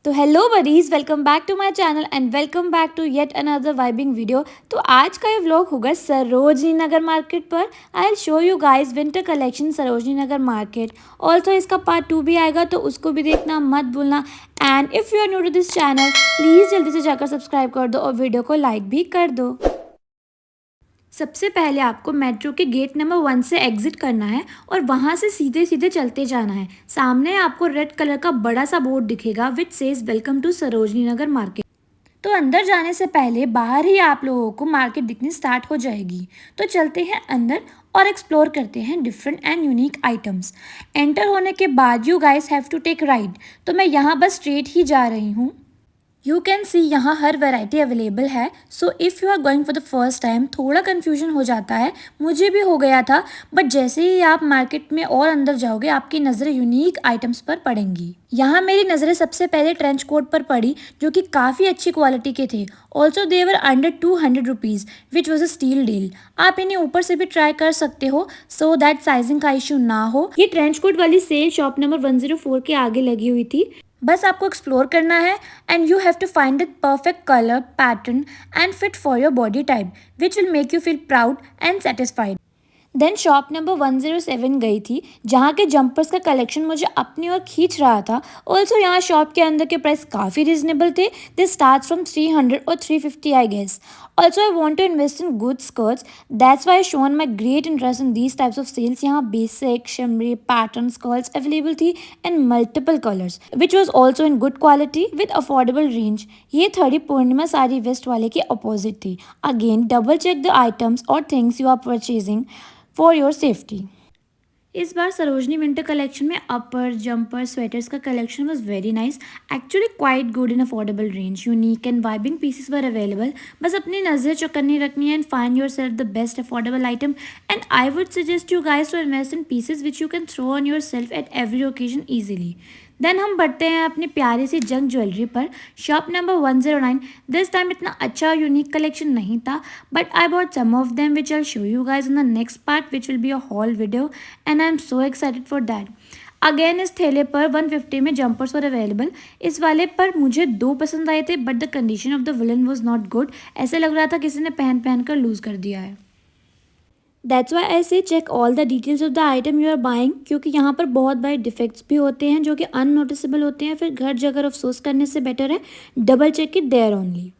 तो hello buddies, welcome back to my channel and welcome back to yet another vibing video. तो आज का ये व्लॉग होगा सरोजनी नगर मार्केट पर। I will show you guys winter collection Sarojini Nagar market. Also इसका part 2 भी आएगा, तो उसको भी देखना मत भूलना। And if you are new to this channel, please जल्दी से जाकर सब्सक्राइब कर दो और वीडियो को लाइक भी कर दो। सबसे पहले आपको मेट्रो के गेट नंबर 1 से एग्जिट करना है और वहाँ से सीधे सीधे चलते जाना है। सामने आपको रेड कलर का बड़ा सा बोर्ड दिखेगा which says welcome to Sarojini Nagar market. तो अंदर जाने से पहले बाहर ही आप लोगों को मार्केट दिखनी स्टार्ट हो जाएगी। तो चलते हैं अंदर और एक्सप्लोर करते हैं different and unique items. Enter होने के बाद you guys have to take right. तो मैं यहाँ बस स्ट्रेट ही जा रही हूँ। यू कैन सी यहाँ हर वैरायटी अवेलेबल है। So if you are going for the first time थोड़ा कन्फ्यूजन हो जाता है, मुझे भी हो गया था। बट जैसे ही आप मार्केट में और अंदर जाओगे आपकी नज़रें यूनिक आइटम्स पर पड़ेंगी। यहाँ मेरी नज़रें सबसे पहले ट्रेंच कोट पर पड़ी, जो कि काफ़ी अच्छी क्वालिटी के थे। Also they were under 200 rupees which was a steal deal. आप इन्हें ऊपर से भी ट्राई कर सकते हो सो दैट साइजिंग का इशू ना हो। ये ट्रेंच कोट वाली सेल शॉप नंबर 104 के आगे लगी हुई थी। बस आपको एक्सप्लोर करना है and you have to find the perfect colour pattern and fit for your body type which will make you feel proud and satisfied. Then shop number 107 गई थी, जहाँ के जंपर्स का कलेक्शन मुझे अपनी ओर खींच रहा था। ऑल्सो यहाँ शॉप के अंदर के प्राइस काफ़ी रिजनेबल थे। दिस स्टार्ट फ्रॉम 300 और 350 I guess. Also I want to invest in good skirts, that's why shown my great interest in these types of sales. यहाँ basic shimmery pattern skirts available थी in multiple colours which was also in good quality with affordable range. ये 30 Purnima sari west वाले के opposite थी। Again double check the items और things you are purchasing for your safety. इस बार Sarojini winter collection में upper jumper sweaters का collection was very nice, actually quite good in affordable range. Unique and vibing pieces were available. बस अपनी नज़र चौकन्नी रखनी है and find yourself the best affordable item. And I would suggest you guys to invest in pieces which you can throw on yourself at every occasion easily. Then हम बढ़ते हैं अपनी प्यारी सी जंग ज्वेलरी पर। Shop number 109। This time इतना अच्छा unique collection नहीं था, but I bought some of them which I show you guys in the next part which will be a whole video and I am so excited for that. Again इस ठेले पर 150 में jumpers वर available. इस वाले पर मुझे 2 पसंद आए थे, but the condition of the woollen was not good. ऐसे लग रहा था किसी ने पहन कर लूज़ कर दिया है। That's why I say check all the details of the item you are buying, क्योंकि यहाँ पर बहुत बड़े डिफेक्ट्स भी होते हैं जो कि अननोटिसेबल होते हैं। फिर घर जाकर अफसोस करने से बेटर है double check it there only.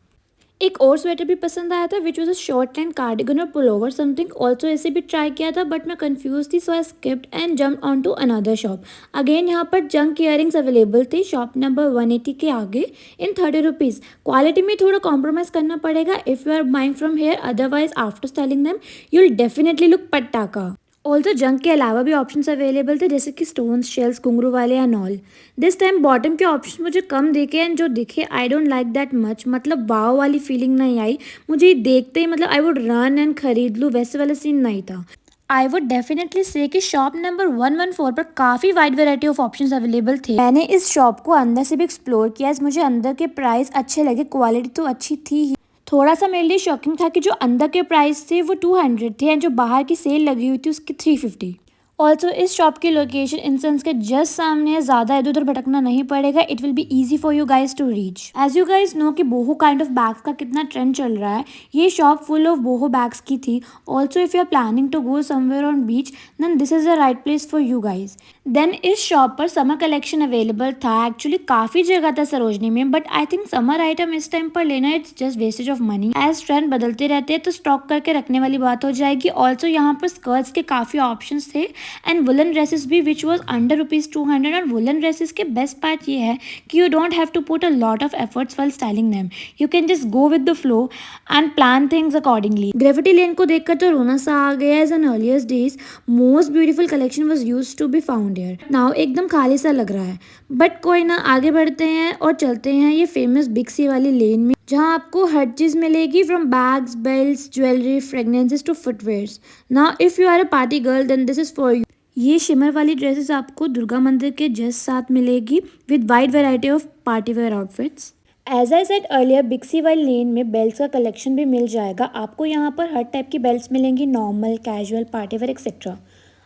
एक और स्वेटर भी पसंद आया था which was a short line cardigan और पुलोवर समथिंग। ऑल्सो ऐसे भी ट्राई किया था बट मैं कंफ्यूज थी, so I skipped and jump on to another shop. Again यहाँ पर जंक इयरिंग्स अवेलेबल थे शॉप नंबर 180 के आगे इन 30 रुपीज़। क्वालिटी में थोड़ा कॉम्प्रोमाइज़ करना पड़ेगा if you are buying from here, otherwise after styling them you will definitely look पटाखा। ऑल्सो जंक के अलावा भी ऑप्शंस अवेलेबल थे जैसे कि स्टोन्स, शेल्स, घुंघरू वाले and all. This time bottom के ऑप्शन मुझे कम दिखे एंड जो दिखे I don't like that much. मतलब वाव वाली फीलिंग नहीं आई मुझे। ये देखते ही मतलब आई वुड रन एंड खरीद लूँ, वैसे वाला सीन नहीं था। आई वुड डेफिनेटली से कि शॉप नंबर 114 पर काफ़ी wide variety of options available थे। मैंने इस शॉप को अंदर से भी एक्सप्लोर किया, मुझे अंदर के प्राइस अच्छे लगे, क्वालिटी तो अच्छी थी ही। थोड़ा सा मेरे लिए शॉकिंग था कि जो अंदर के प्राइस थे वो 200 थे एंड जो बाहर की सेल लगी हुई थी उसकी 350। ऑल्सो इस शॉप की लोकेशन इंसेंस के जस्ट सामने है, ज़्यादा इधर उधर भटकना नहीं पड़ेगा। It will be easy for you guys to reach. As you guys know कि बोहो काइंड ऑफ बैग्स का कितना ट्रेंड चल रहा है। ये shop full of boho bags की थी। Also if you are planning to go somewhere on beach then this is the right place for you guys. Then इस शॉप पर समर कलेक्शन अवेलेबल था। एक्चुअली काफ़ी जगह था सरोजनी में, but I think summer item इस टाइम पर लेना it's just wastage of money. As trend बदलते रहते हैं तो स्टॉक करके रखने वाली बात हो जाएगी। ऑल्सो यहाँ पर स्कर्ट्स के काफ़ी ऑप्शन थे एंड वुलन ड्रेसेस भी विच वॉज अंडर ₹200। और वुलन ड्रेसेस के बेस्ट पार्ट ये है कि you don't have to put a lot of efforts while styling them. You can just go with the flow and plan things accordingly. Gravity lane को देखकर तो रोना सा आ गया। As an earliest days most beautiful collection was use to be found here. Now एकदम खाली सा लग रहा है, बट कोई ना, आगे बढ़ते हैं और चलते हैं ये फेमस बिग सी वाली लेन में, जहाँ आपको हर चीज़ मिलेगी from bags, belts, jewellery, fragrances to footwears. Now if you are a party girl then this is for you. ये शिमर वाली ड्रेसेस आपको दुर्गा मंदिर के जस्ट साथ मिलेगी with wide variety of party wear outfits. As I said earlier big C वाली lane में belts का कलेक्शन भी मिल जाएगा आपको। यहाँ पर हर टाइप की बेल्ट्स मिलेंगी, normal, casual, party wear etcetera.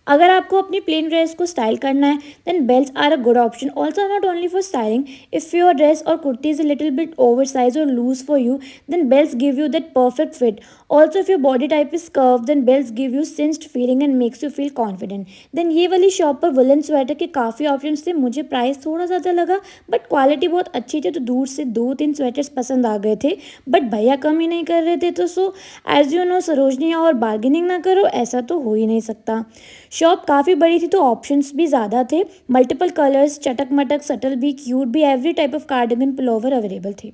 अगर आपको अपनी प्लेन ड्रेस को स्टाइल करना है then belts are a good option. Also not only for styling. If your dress or kurti is a little bit oversized or loose for you, then belts give you that perfect fit. Also, if your body type is curved, then belts give you cinched feeling and makes you feel confident. Then ये वाली shop पर woollen sweater के काफ़ी options थे. मुझे price थोड़ा ज़्यादा लगा बट क्वालिटी बहुत अच्छी थी, तो दूर से 2-3 स्वेटर्स पसंद आ गए थे. बट भैया कम ही नहीं कर रहे थे, तो so as you know Sarojini और बार्गेनिंग ना करो, ऐसा तो हो ही नहीं सकता. शॉप काफ़ी बड़ी थी तो ऑप्शंस भी ज़्यादा थे. मल्टीपल कलर्स, चटक मटक, सटल भी, क्यूट भी, every type of cardigan pullover available थे.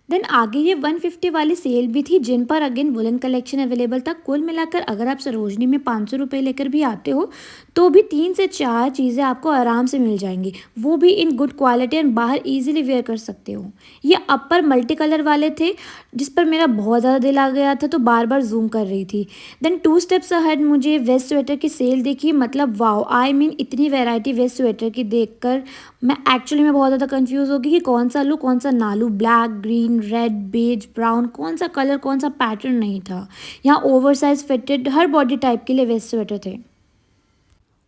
देन आगे ये 150 वाली सेल भी थी जिन पर अगेन वुलन कलेक्शन अवेलेबल था. कुल मिलाकर अगर आप सरोजनी में 500 रुपये लेकर भी आते हो तो भी 3 से 4 चीज़ें आपको आराम से मिल जाएंगी, वो भी इन गुड क्वालिटी एंड बाहर इजीली वेयर कर सकते हो. ये अपर मल्टी कलर वाले थे जिस पर मेरा बहुत ज़्यादा दिल आ गया था तो बार बार जूम कर रही थी. देन 2 स्टेप्स अहेड मुझे वेस्ट स्वेटर की सेल देखी. मतलब वाओ, आई मीन इतनी वेराइटी वेस्ट स्वेटर की देखकर मैं एक्चुअली में बहुत ज़्यादा कंफ्यूज हो गई कि कौन सा लूँ कौन सा ना लूँ. Black, green, red, beige, brown, कौन सा कलर कौन सा पैटर्न नहीं था. यहाँ ओवरसाइज फिटेड हर बॉडी टाइप के लिए वेस्ट स्वेटर थे.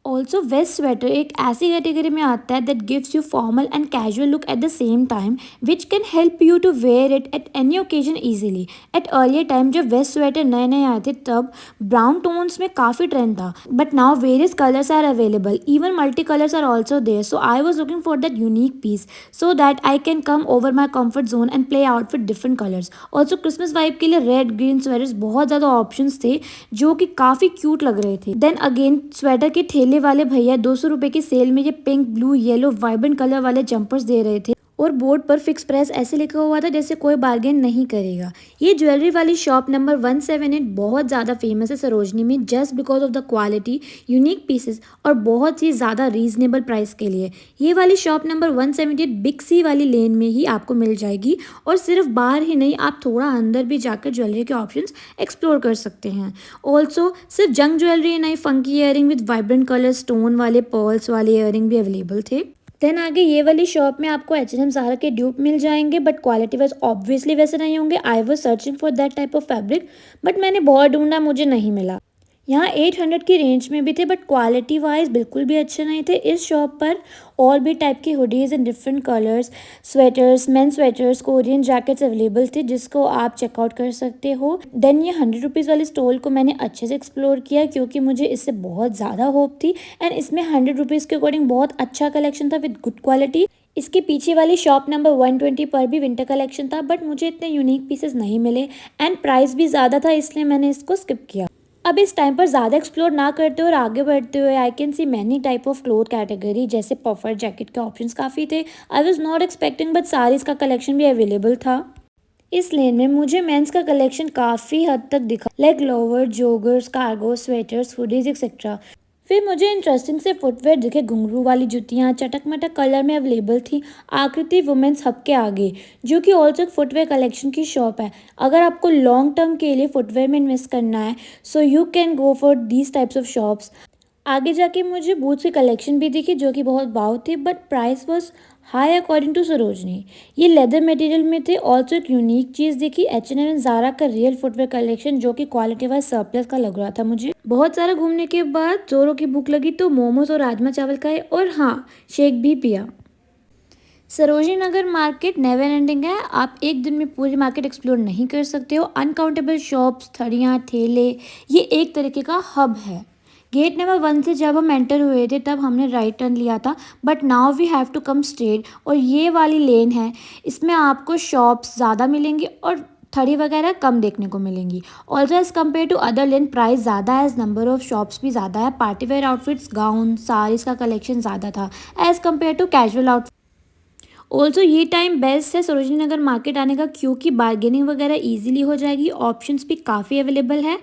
ऑल्सो वेस्ट स्वेटर एक ऐसी कैटेगरी में आता है that gives you formal and casual look at the same time which can help you to wear it at any occasion easily. At earlier time जब vest sweater नए नए आए थे तब ब्राउन टोन्स में काफ़ी ट्रेंड था, but now various colours are available, even multi colours are also there. So I was looking for that unique piece so that I can come over my comfort zone and play out with different colours. Also Christmas vibe के लिए red, green sweaters बहुत ज़्यादा options थे जो कि काफ़ी cute लग रहे थे. देन अगेन स्वेटर के ठेले वाले भैया 200 रुपये की सेल में ये pink, blue, yellow, vibrant colour वाले जंपर्स दे रहे थे और बोर्ड पर फिक्स प्राइस ऐसे लिखा हुआ था जैसे कोई बार्गेन नहीं करेगा. ये ज्वेलरी वाली शॉप नंबर 178 बहुत ज़्यादा फेमस है सरोजनी में just because of the quality, unique pieces और बहुत ही ज़्यादा रीजनेबल प्राइस के लिए. ये वाली शॉप नंबर 178 बिग सी वाली लेन में ही आपको मिल जाएगी और सिर्फ बाहर ही नहीं, आप थोड़ा अंदर भी जाकर ज्वेलरी के ऑप्शंस एक्सप्लोर कर सकते हैं. ऑल्सो सिर्फ जंग ज्वेलरी नहीं, funky earring with vibrant colour, stone वाले, पर्ल्स वाले ईयरिंग भी अवेलेबल थे. देन आगे ये वाली शॉप में आपको H&M ज़ारा के ड्यूप मिल जाएंगे बट क्वालिटी वाइज ऑब्वियसली वैसे नहीं होंगे. I was searching for that type of fabric but मैंने बहुत ढूंढा, मुझे नहीं मिला. यहाँ 800 की रेंज में भी थे बट क्वालिटी वाइज बिल्कुल भी अच्छे नहीं थे. इस शॉप पर और भी टाइप की hoodies in different colours, sweaters, main sweaters, Korean jackets available थे जिसको आप चेकआउट कर सकते हो. देन ये 100 रुपीज़ वाले स्टॉल को मैंने अच्छे से एक्सप्लोर किया क्योंकि मुझे इससे बहुत ज़्यादा होप थी एंड इसमें 100 रुपीज़ के अकॉर्डिंग बहुत अच्छा कलेक्शन था विद गुड क्वालिटी. इसके पीछे वाली शॉप नंबर 120 पर भी विंटर कलेक्शन था बट मुझे इतने यूनिक पीसेस नहीं मिले एंड प्राइस भी ज़्यादा था, इसलिए मैंने इसको स्किप किया. अब इस टाइम पर ज़्यादा एक्सप्लोर ना करते हुए और आगे बढ़ते हुए I can see many type of cloth category जैसे पफर जैकेट के ऑप्शंस काफ़ी थे. I was not expecting but sarees का कलेक्शन भी अवेलेबल था. इस लेन में मुझे मेंस का कलेक्शन काफ़ी हद तक दिखा, like lower, joggers, cargo, sweaters, hoodies etcetera. फिर मुझे इंटरेस्टिंग से फुटवेयर दिखे, घुंघरू वाली जुतियाँ चटक मटक कलर में अवेलेबल थी. आकृति वुमेंस हब के आगे जो कि ऑल्सो एक फुटवेयर कलेक्शन की शॉप है. अगर आपको लॉन्ग टर्म के लिए फुटवेयर में इन्वेस्ट करना है so you can go for these types of shops. आगे जाके मुझे बूट्स की कलेक्शन भी दिखी जो कि बहुत वाव थी but price was high according to Sarojini. ये लेदर मटेरियल में थे. ऑल्सो एक यूनिक चीज़ देखी, H&M एंड ज़ारा का रियल फुटवेयर कलेक्शन जो कि क्वालिटी वाइज सरप्लस का लग रहा था मुझे. बहुत सारा घूमने के बाद जोरों की भूख लगी तो मोमोज और राजमा चावल खाए और हाँ, शेक भी पिया. Sarojini Nagar market never ending है, आप एक दिन में पूरी मार्केट एक्सप्लोर नहीं कर सकते हो. अनकाउंटेबल शॉप्स, थड़ियाँ, ठेले, ये एक तरीके का हब है. गेट नंबर 1 से जब हम एंटर हुए थे तब हमने राइट टर्न लिया था but now we have to come straight. और ये वाली लेन है, इसमें आपको शॉप्स ज़्यादा मिलेंगी और थड़ी वगैरह कम देखने को मिलेंगी. Also as compare to other lane price ज़्यादा है, नंबर ऑफ शॉप्स भी ज़्यादा है. Party wear outfits, gown, sarees का कलेक्शन ज़्यादा था as compare to casual outfit. Also ये टाइम बेस्ट है सरोजनी नगर मार्केट आने का क्योंकि बार्गेनिंग वगैरह इजीली हो जाएगी, ऑप्शंस भी काफ़ी अवेलेबल है.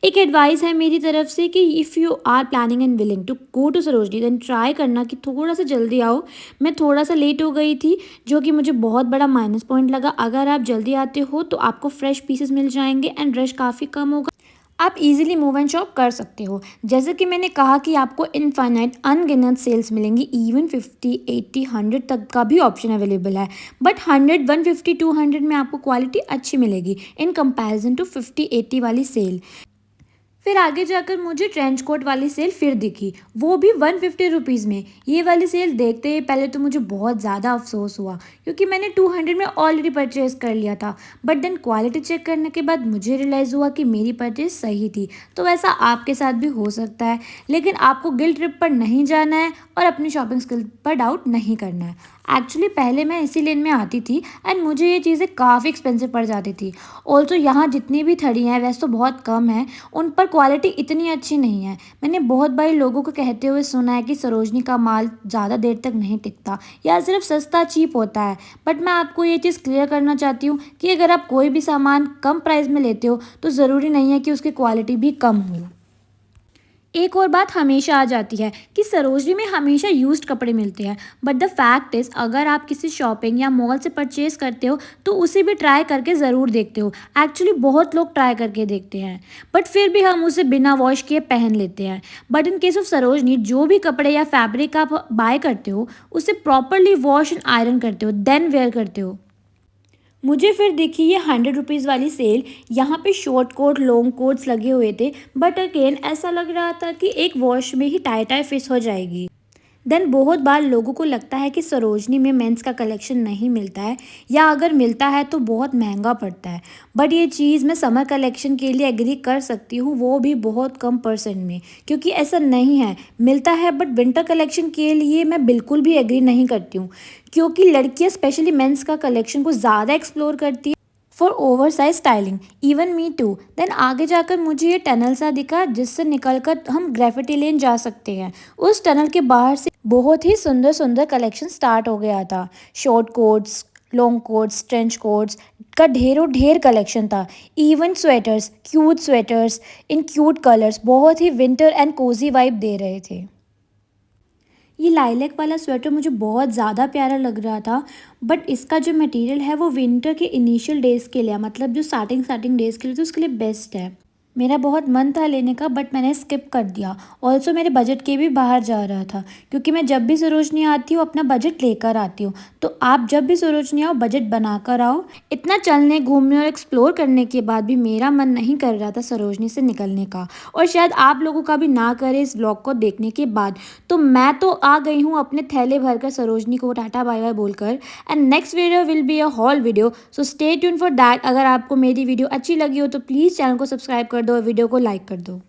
एक एडवाइस है मेरी तरफ से कि if you are planning and willing to go to Sarojini then try करना कि थोड़ा सा जल्दी आओ. मैं थोड़ा सा लेट हो गई थी जो कि मुझे बहुत बड़ा माइनस पॉइंट लगा. अगर आप जल्दी आते हो तो आपको फ्रेश पीसेस मिल जाएंगे एंड रश काफ़ी कम होगा, आप इजीली मूव एंड शॉप कर सकते हो. जैसे कि मैंने कहा कि आपको इनफाइनाइट अनगिनत सेल्स मिलेंगी, इवन 50, 80, 100 तक का भी ऑप्शन अवेलेबल है बट 100, 150, 200 में आपको क्वालिटी अच्छी मिलेगी इन कंपैरिजन टू 50, 80 वाली सेल. फिर आगे जाकर मुझे ट्रेंच कोट वाली सेल फिर दिखी, वो भी 150 रुपीज़ में। ये वाली सेल देखते ही पहले तो मुझे बहुत ज़्यादा अफसोस हुआ क्योंकि मैंने 200 में ऑलरेडी परचेज़ कर लिया था। बट देन क्वालिटी चेक करने के बाद मुझे रियलाइज़ हुआ कि मेरी परचेज़ सही थी। तो वैसा आपके साथ भी हो सकता है, लेकिन आपको गिल्ट ट्रिप पर नहीं जाना है और अपनी शॉपिंग स्किल पर डाउट नहीं करना है। एक्चुअली पहले मैं इसी लेन में आती थी एंड मुझे ये चीज़ें काफ़ी एक्सपेंसिव पड़ जाती थी। ऑल्सो यहाँ जितनी भी थड़ी हैं वैसे तो बहुत कम है, उन पर क्वालिटी इतनी अच्छी नहीं है। मैंने बहुत बार लोगों को कहते हुए सुना है कि सरोजनी का माल ज़्यादा देर तक नहीं टिकता या सिर्फ सस्ता चीप होता है। बट मैं आपको ये चीज़ क्लियर करना चाहती हूँ कि अगर आप कोई भी सामान कम प्राइस में लेते हो तो ज़रूरी नहीं है कि उसकी क्वालिटी भी कम हो। एक और बात हमेशा आ जाती है कि सरोजनी में हमेशा यूज्ड कपड़े मिलते हैं, बट द फैक्ट इज़ अगर आप किसी शॉपिंग या मॉल से परचेज करते हो तो उसे भी ट्राई करके ज़रूर देखते हो। एक्चुअली बहुत लोग ट्राई करके देखते हैं बट फिर भी हम उसे बिना वॉश किए पहन लेते हैं। But in case of Sarojini जो भी कपड़े या फैब्रिक आप बाय करते हो उसे प्रॉपरली वॉश एंड आयरन करते हो देन वेयर करते हो। मुझे फिर दिखी ये 100 रुपीज़ वाली सेल। यहाँ पे शॉर्ट कोट लॉन्ग कोट्स लगे हुए थे, बट अगेन ऐसा लग रहा था कि एक वॉश में ही टाई टाई फिस हो जाएगी। देन बहुत बार लोगों को लगता है कि सरोजनी में मेंस का कलेक्शन नहीं मिलता है या अगर मिलता है तो बहुत महंगा पड़ता है। बट ये चीज़ मैं समर कलेक्शन के लिए एग्री कर सकती हूँ, वो भी बहुत कम परसेंट में, क्योंकि ऐसा नहीं है मिलता है। बट विंटर कलेक्शन के लिए मैं बिल्कुल भी एग्री नहीं करती हूँ, क्योंकि लड़कियाँ स्पेशली मेंस का कलेक्शन को ज़्यादा एक्सप्लोर करती है for oversize styling. Even me too. Then आगे जाकर मुझे ये टनल सा दिखा जिससे निकलकर हम ग्रेफिटी लेन जा सकते हैं। उस टनल के बाहर से बहुत ही सुंदर सुंदर कलेक्शन स्टार्ट हो गया था। Short quotes long quotes trench quotes का ढेरों ढेर कलेक्शन था। इवन स्वेटर्स इन क्यूट कलर्स बहुत ही विंटर एंड कोजी वाइब दे रहे थे। ये लाइलैक वाला स्वेटर मुझे बहुत ज़्यादा प्यारा लग रहा था, बट इसका जो मटेरियल है वो विंटर के इनिशियल डेज़ के लिए, मतलब जो स्टार्टिंग स्टार्टिंग डेज़ के लिए, तो उसके लिए बेस्ट है। मेरा बहुत मन था लेने का बट मैंने स्किप कर दिया। ऑल्सो मेरे बजट के भी बाहर जा रहा था, क्योंकि मैं जब भी सरोजनी आती हूँ अपना बजट लेकर आती हूँ। तो आप जब भी सरोजनी आओ बजट बना कर आओ। इतना चलने घूमने और एक्सप्लोर करने के बाद भी मेरा मन नहीं कर रहा था सरोजनी से निकलने का, और शायद आप लोगों का भी ना करे इस ब्लॉग को देखने के बाद। तो मैं तो आ गई हूँ अपने थैले भरकर सरोजनी को टाटा बाय बाय बोलकर। And next video will be a whole video, so stay tune for that. अगर आपको मेरी वीडियो अच्छी लगी हो तो प्लीज़ चैनल को सब्सक्राइब कर दो और वीडियो को लाइक कर दो।